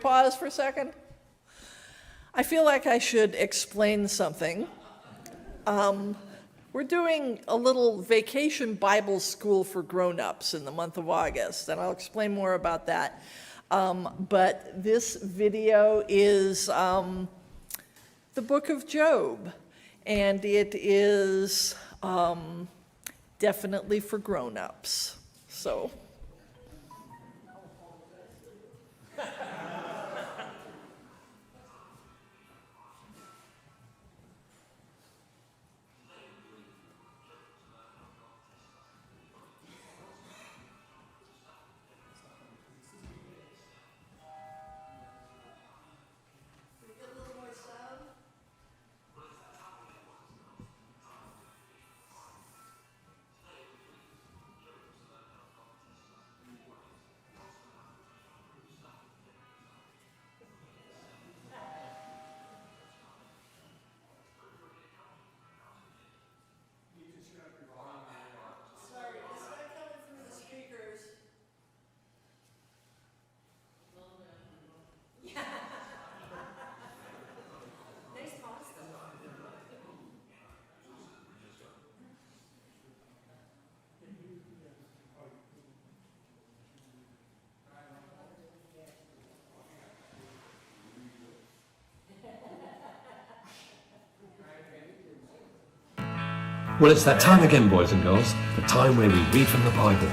Pause for a second. I feel like I should explain something. We're doing a little vacation Bible school for grown-ups in the month of August, and I'll explain more about that. But this video is the book of Job, and it is definitely for grown-ups. So. Well, it's that time again, boys and girls, the time where we read from the Bible.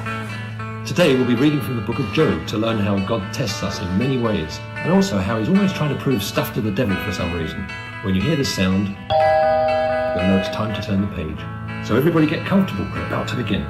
Today we'll be reading from the book of Job to learn how God tests us in many ways, and also how he's always trying to prove stuff to the devil for some reason. When you hear this sound, you'll know it's time to turn the page. So everybody get comfortable, we're about to begin.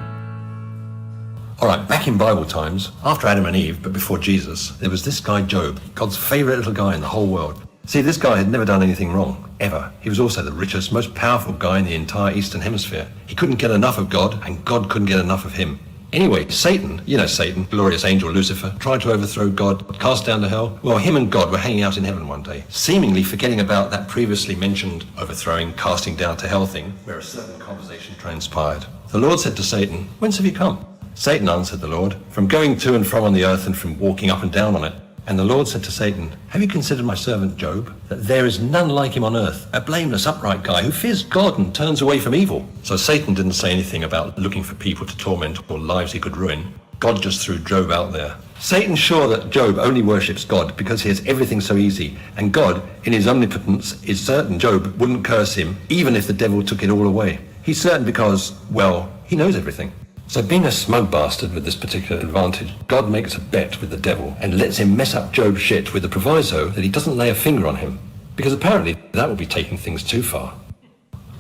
Alright, back in Bible times, after Adam and Eve, but before Jesus, there was this guy Job, God's favourite little guy in the whole world. See, this guy had never done anything wrong, ever. He was also the richest, most powerful guy in the entire Eastern Hemisphere. He couldn't get enough of God, and God couldn't get enough of him. Anyway, Satan, you know Satan, glorious angel Lucifer, tried to overthrow God, cast down to hell. Well, him and God were hanging out in heaven one day, seemingly forgetting about that previously mentioned overthrowing, casting down to hell thing, where a certain conversation transpired. The Lord said to Satan, "Whence have you come?" Satan answered the Lord, "From going to and from on the earth and from walking up and down on it." And the Lord said to Satan, "Have you considered my servant Job, that there is none like him on earth, a blameless, upright guy who fears God and turns away from evil?" So Satan didn't say anything about looking for people to torment or lives he could ruin. God just threw Job out there. Satan's sure that Job only worships God because he has everything so easy, and God, in his omnipotence, is certain Job wouldn't curse him, even if the devil took it all away. He's certain because, well, he knows everything. So being a smug bastard with this particular advantage, God makes a bet with the devil and lets him mess up Job's shit with the proviso that he doesn't lay a finger on him, because apparently that would be taking things too far.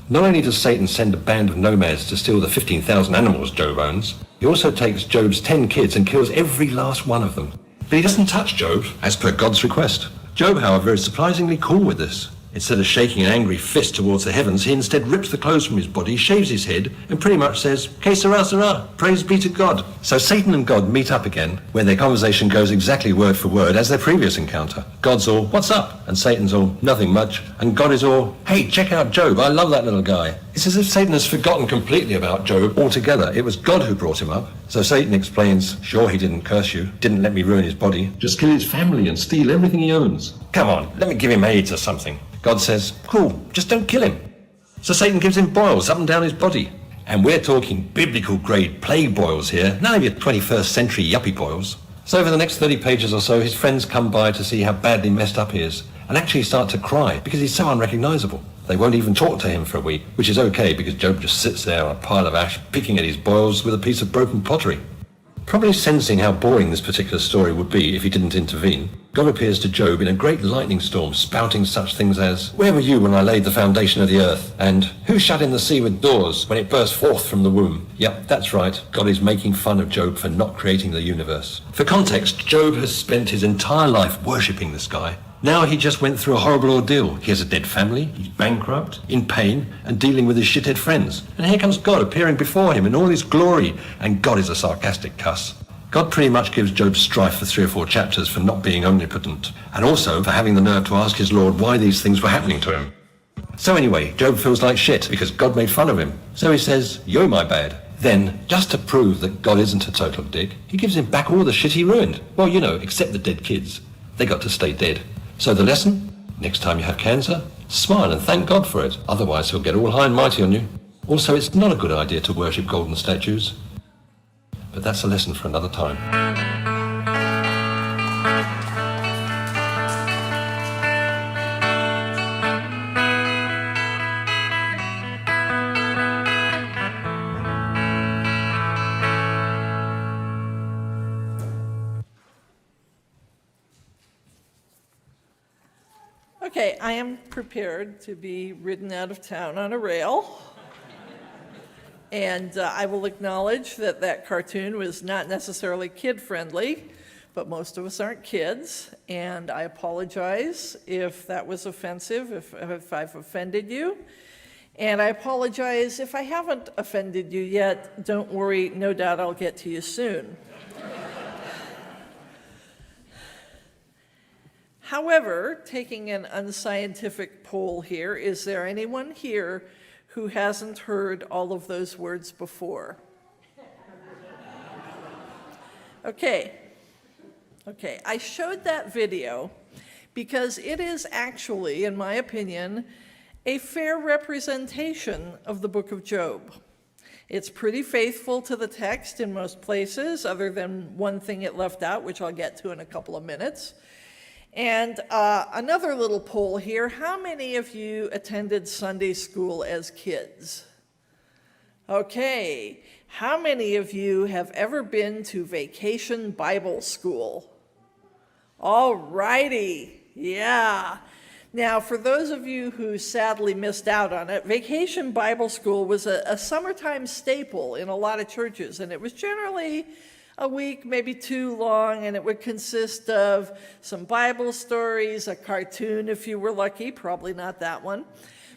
Not only does Satan send a band of nomads to steal the 15,000 animals Job owns, he also takes Job's 10 kids and kills every last one of them. But he doesn't touch Job, as per God's request. Job, however, is surprisingly cool with this. Instead of shaking an angry fist towards the heavens, he instead rips the clothes from his body, shaves his head, and pretty much says, "Que sera, sera, praise be to God." So Satan and God meet up again, where their conversation goes exactly word for word as their previous encounter. God's all, "What's up?" And Satan's all, "Nothing much." And God is all, "Hey, check out Job, I love that little guy." It's as if Satan has forgotten completely about Job altogether. It was God who brought him up. So Satan explains, "Sure, he didn't curse you, didn't let me ruin his body, just kill his family and steal everything he owns. Come on, let me give him AIDS or something." God says, "Cool, just don't kill him." So Satan gives him boils up and down his body. And we're talking biblical grade plague boils here, none of your 21st century yuppie boils. So over the next 30 pages or so, his friends come by to see how badly messed up he is, and actually start to cry because he's so unrecognizable. They won't even talk to him for a week, which is okay because Job just sits there on a pile of ash, picking at his boils with a piece of broken pottery. Probably sensing how boring this particular story would be if he didn't intervene, God appears to Job in a great lightning storm, spouting such things as, "Where were you when I laid the foundation of the earth?" And "Who shut in the sea with doors when it burst forth from the womb?" Yep, that's right, God is making fun of Job for not creating the universe. For context, Job has spent his entire life worshipping this guy. Now he just went through a horrible ordeal. He has a dead family, he's bankrupt, in pain, and dealing with his shithead friends. And here comes God appearing before him in all his glory, and God is a sarcastic cuss. God pretty much gives Job strife for 3 or 4 chapters for not being omnipotent, and also for having the nerve to ask his Lord why these things were happening to him. So anyway, Job feels like shit because God made fun of him. So he says, "Yo, my bad." Then, just to prove that God isn't a total dick, he gives him back all the shit he ruined. Well, you know, except the dead kids. They got to stay dead. So the lesson? Next time you have cancer, smile and thank God for it. Otherwise he'll get all high and mighty on you. Also, it's not a good idea to worship golden statues. But that's a lesson for another time. Okay, I am prepared to be ridden out of town on a rail. And I will acknowledge that that cartoon was not necessarily kid-friendly, but most of us aren't kids, and I apologize if that was offensive, if I've offended you. And I apologize if I haven't offended you yet. Don't worry, no doubt I'll get to you soon. However, taking an unscientific poll here, is there anyone here who hasn't heard all of those words before? Okay, I showed that video because it is actually, in my opinion, a fair representation of the book of Job. It's pretty faithful to the text in most places, other than one thing it left out, which I'll get to in a couple of minutes. And another little poll here, how many of you attended Sunday school as kids? Okay, how many of you have ever been to Vacation Bible School? All righty, yeah. Now, for those of you who sadly missed out on it, Vacation Bible School was a summertime staple in a lot of churches, and it was generally a week, maybe 2 long, and it would consist of some Bible stories, a cartoon if you were lucky, probably not that one,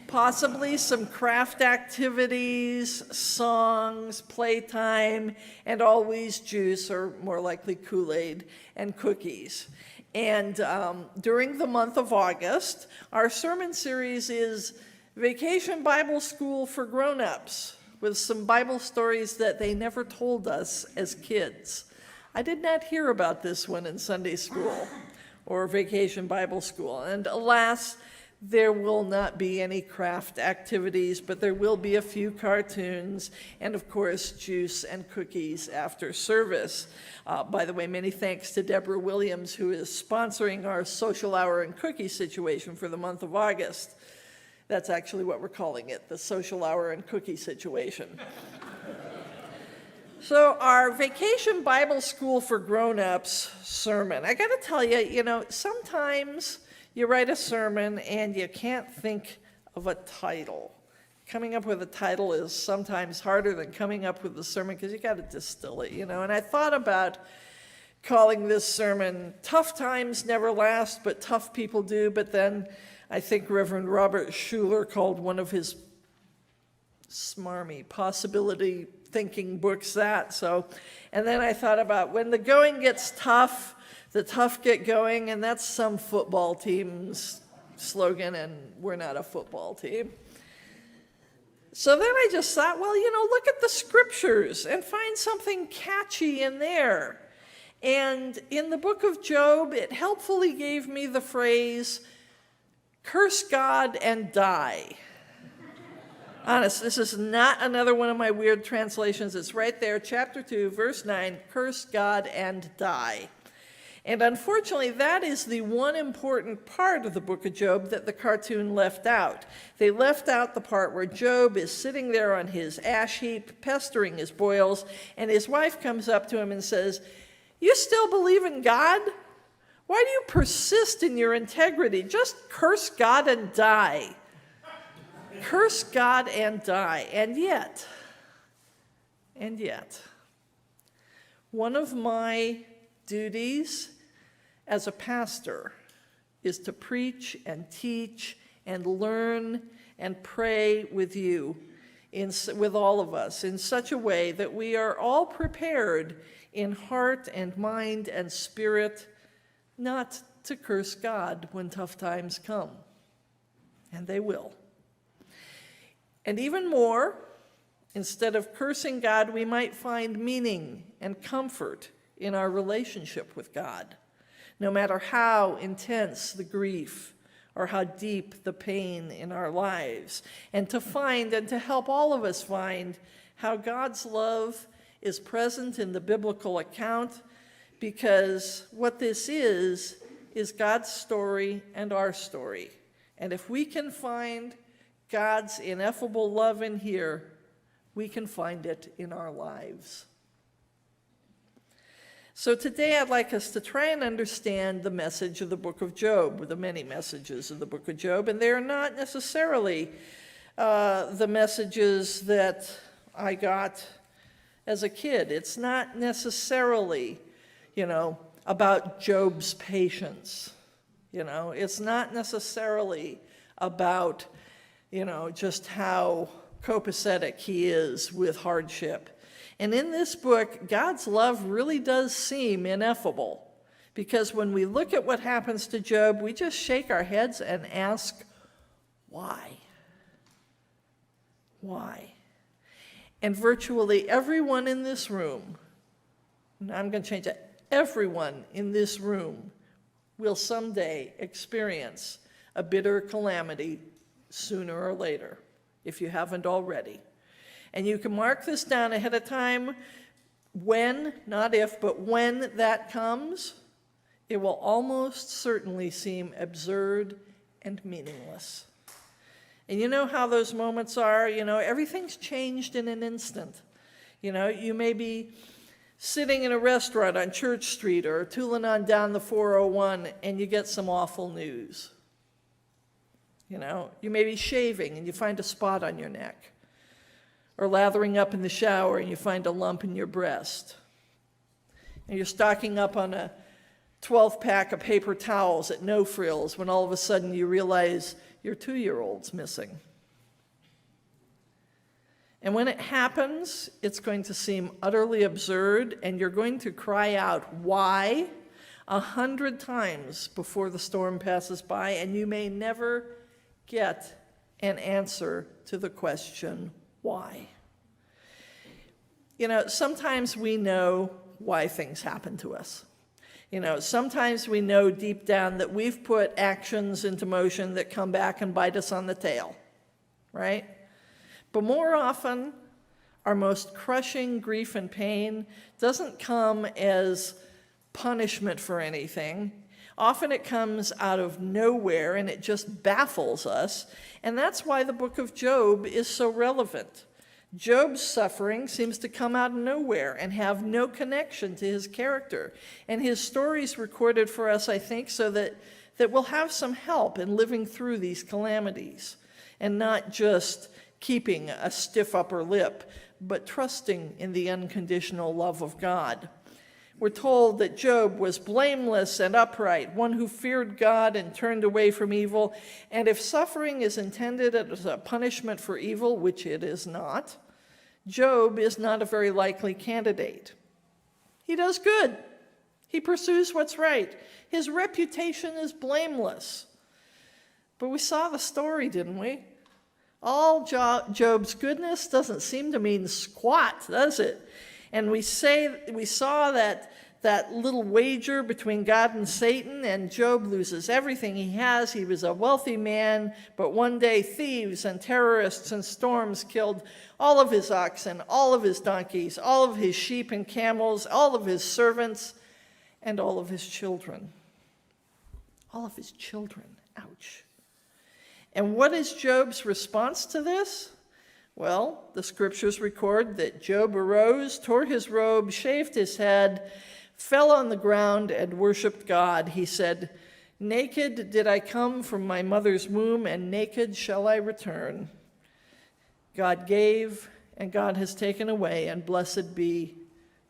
possibly some craft activities, songs, playtime, and always juice, or more likely Kool-Aid, and cookies. And during the month of August, our sermon series is Vacation Bible School for Grown-Ups, with some Bible stories that they never told us as kids. I did not hear about this one in Sunday school or Vacation Bible School. And alas, there will not be any craft activities, but there will be a few cartoons and, of course, juice and cookies after service. By the way, many thanks to Deborah Williams, who is sponsoring our social hour and cookie situation for the month of August. That's actually what we're calling it, the social hour and cookie situation. So our Vacation Bible School for Grown-Ups sermon, I gotta tell you, sometimes you write a sermon and you can't think of a title. Coming up with a title is sometimes harder than coming up with the sermon because you gotta distill it, And I thought about calling this sermon, Tough Times Never Last, but Tough People Do, but then I think Reverend Robert Schuller called one of his smarmy possibility thinking books that. And then I thought about when the going gets tough, the tough get going, and that's some football team's slogan, and we're not a football team. So then I just thought, well, look at the scriptures and find something catchy in there. And in the book of Job, it helpfully gave me the phrase, curse God and die. Honest, this is not another one of my weird translations. It's right there, chapter 2, verse 9, curse God and die. And unfortunately, that is the one important part of the book of Job that the cartoon left out. They left out the part where Job is sitting there on his ash heap, pestering his boils, and his wife comes up to him and says, "You still believe in God? Why do you persist in your integrity? Just curse God and die." Curse God and die. And yet, one of my duties as a pastor is to preach and teach and learn and pray with you, with all of us, in such a way that we are all prepared in heart and mind and spirit not to curse God when tough times come. And they will. And even more, instead of cursing God, we might find meaning and comfort in our relationship with God. no matter how intense the grief or how deep the pain in our lives, and to find and to help all of us find how God's love is present in the biblical account, because what this is God's story and our story. And if we can find God's ineffable love in here, we can find it in our lives. So today I'd like us to try and understand the message of the book of Job, the many messages of the book of Job, and they're not necessarily the messages that I got as a kid. It's not necessarily, about Job's patience. It's not necessarily about, just how copacetic he is with hardship. And in this book, God's love really does seem ineffable, because when we look at what happens to Job, we just shake our heads and ask, why? Why? And virtually everyone in this room, and I'm going to change that, everyone in this room will someday experience a bitter calamity sooner or later, if you haven't already. And you can mark this down ahead of time. When, not if, but when that comes, it will almost certainly seem absurd and meaningless. And you know how those moments are? Everything's changed in an instant. You may be sitting in a restaurant on Church Street or tooling on down the 401, and you get some awful news. You may be shaving and you find a spot on your neck, or lathering up in the shower and you find a lump in your breast. And you're stocking up on a 12-pack of paper towels at No Frills when all of a sudden you realize your 2-year-old's missing. And when it happens, it's going to seem utterly absurd, and you're going to cry out, why, 100 times before the storm passes by, and you may never get an answer to the question, why? Sometimes we know why things happen to us. Sometimes we know deep down that we've put actions into motion that come back and bite us on the tail, right? But more often, our most crushing grief and pain doesn't come as punishment for anything. Often it comes out of nowhere and it just baffles us. And that's why the book of Job is so relevant. Job's suffering seems to come out of nowhere and have no connection to his character. And his story is recorded for us, I think, so that we'll have some help in living through these calamities, and not just keeping a stiff upper lip, but trusting in the unconditional love of God. We're told that Job was blameless and upright, one who feared God and turned away from evil. And if suffering is intended as a punishment for evil, which it is not, Job is not a very likely candidate. He does good. He pursues what's right. His reputation is blameless. But we saw the story, didn't we? All Job's goodness doesn't seem to mean squat, does it? And we saw that little wager between God and Satan, and Job loses everything he has. He was a wealthy man, but one day thieves and terrorists and storms killed all of his oxen, all of his donkeys, all of his sheep and camels, all of his servants, and all of his children. All of his children. Ouch. And what is Job's response to this? Well, the scriptures record that Job arose, tore his robe, shaved his head, fell on the ground, and worshiped God. He said, "Naked did I come from my mother's womb, and naked shall I return. God gave, and God has taken away, and blessed be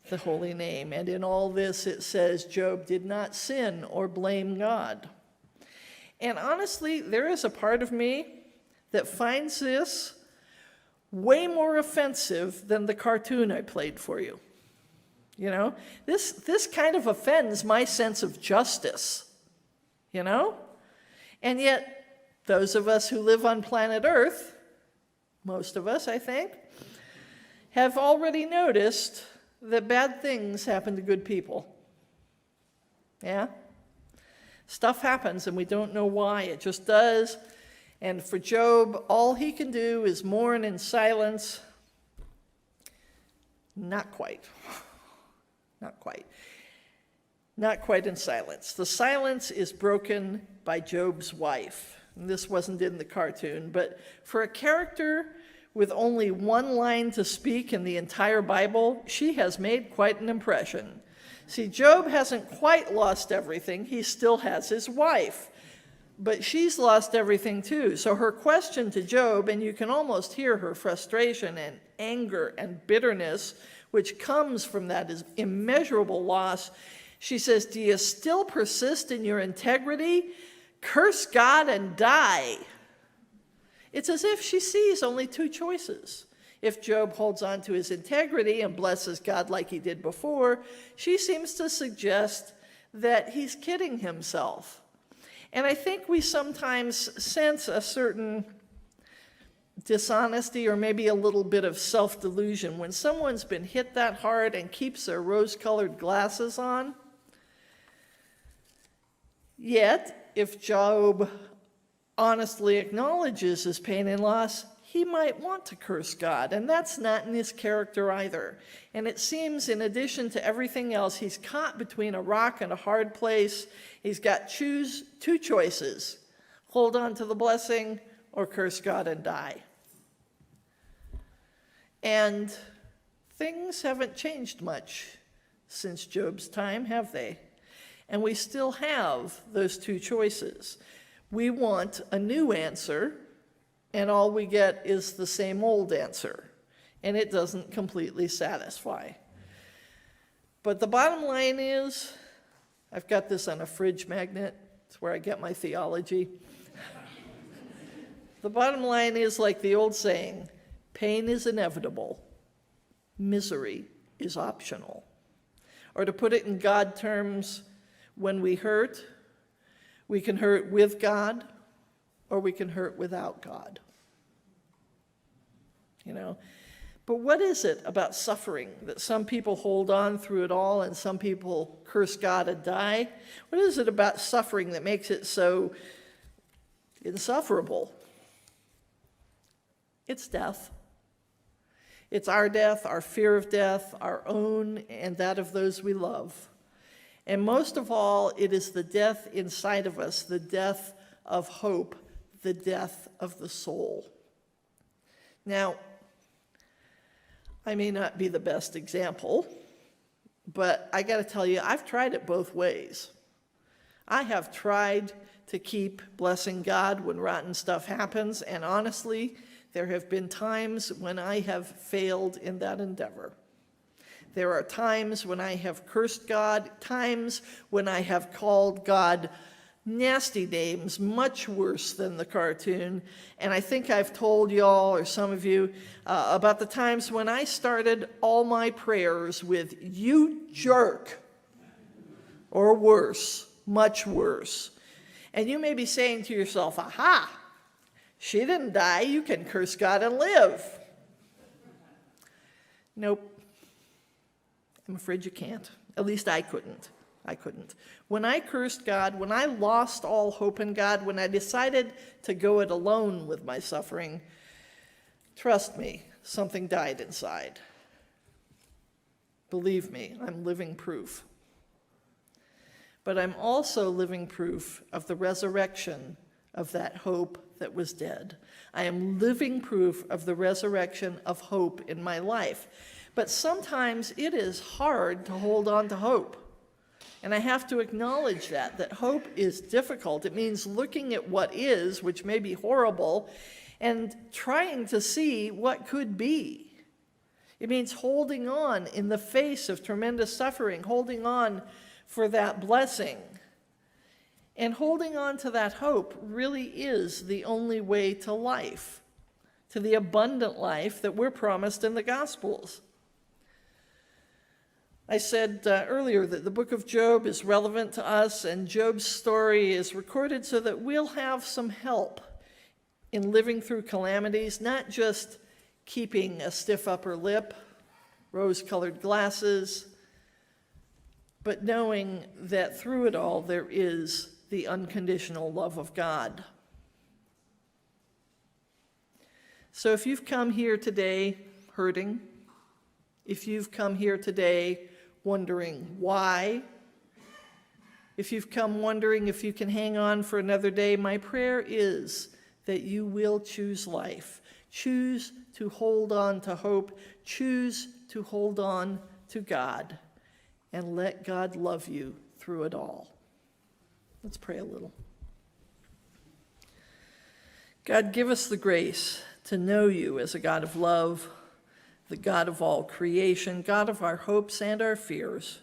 the holy name." And in all this, it says Job did not sin or blame God. And honestly, there is a part of me that finds this way more offensive than the cartoon I played for you. This kind of offends my sense of justice, And yet, those of us who live on planet Earth, most of us, I think, have already noticed that bad things happen to good people. Yeah? Stuff happens and we don't know why. It just does. And for Job, all he can do is mourn in silence. Not quite. Not quite. Not quite in silence. The silence is broken by Job's wife. And this wasn't in the cartoon, but for a character with only one line to speak in the entire Bible, she has made quite an impression. See, Job hasn't quite lost everything. He still has his wife. But she's lost everything too. So her question to Job, and you can almost hear her frustration and anger and bitterness, which comes from that immeasurable loss. She says, do you still persist in your integrity? Curse God and die. It's as if she sees only two choices. If Job holds on to his integrity and blesses God like he did before, she seems to suggest that he's kidding himself. And I think we sometimes sense a certain dishonesty or maybe a little bit of self-delusion when someone's been hit that hard and keeps their rose-colored glasses on. Yet, if Job honestly acknowledges his pain and loss, he might want to curse God, and that's not in his character either. And it seems, in addition to everything else, he's caught between a rock and a hard place. He's got two choices: hold on to the blessing or curse God and die. And things haven't changed much since Job's time, have they? And we still have those two choices. We want a new answer, and all we get is the same old answer, and it doesn't completely satisfy. But the bottom line is, I've got this on a fridge magnet. It's where I get my theology. The bottom line is, like the old saying, pain is inevitable, misery is optional. Or to put it in God terms, when we hurt, we can hurt with God, or we can hurt without God. You know? But what is it about suffering that some people hold on through it all and some people curse God and die? What is it about suffering that makes it so insufferable? It's death. It's our death, our fear of death, our own and that of those we love. And most of all, it is the death inside of us, the death of hope, the death of the soul. Now, I may not be the best example, but I got to tell you, I've tried it both ways. I have tried to keep blessing God when rotten stuff happens, and honestly, there have been times when I have failed in that endeavor. There are times when I have cursed God, times when I have called God nasty names, much worse than the cartoon. And I think I've told y'all, or some of you, about the times when I started all my prayers with, "You jerk," or worse, much worse. And you may be saying to yourself, aha, she didn't die, you can curse God and live. Nope. I'm afraid you can't. At least I couldn't. When I cursed God, when I lost all hope in God, when I decided to go it alone with my suffering, trust me, something died inside. Believe me, I'm living proof. But I'm also living proof of the resurrection of that hope that was dead. I am living proof of the resurrection of hope in my life. But sometimes it is hard to hold on to hope. And I have to acknowledge that hope is difficult. It means looking at what is, which may be horrible, and trying to see what could be. It means holding on in the face of tremendous suffering, holding on for that blessing. And holding on to that hope really is the only way to life, to the abundant life that we're promised in the Gospels. I said earlier that the book of Job is relevant to us, and Job's story is recorded so that we'll have some help in living through calamities, not just keeping a stiff upper lip, rose-colored glasses, but knowing that through it all there is the unconditional love of God. So if you've come here today hurting, if you've come here today wondering why, if you've come wondering if you can hang on for another day, my prayer is that you will choose life. Choose to hold on to hope. Choose to hold on to God. And let God love you through it all. Let's pray a little. God, give us the grace to know you as a God of love, the God of all creation, God of our hopes and our fears.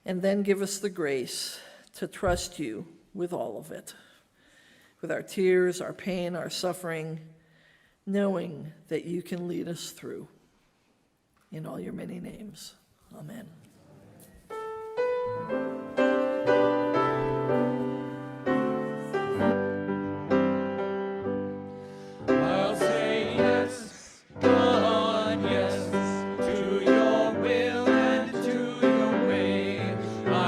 And then give us the grace to trust you with all of it, with our tears, our pain, our suffering, knowing that you can lead us through. In all your many names, amen.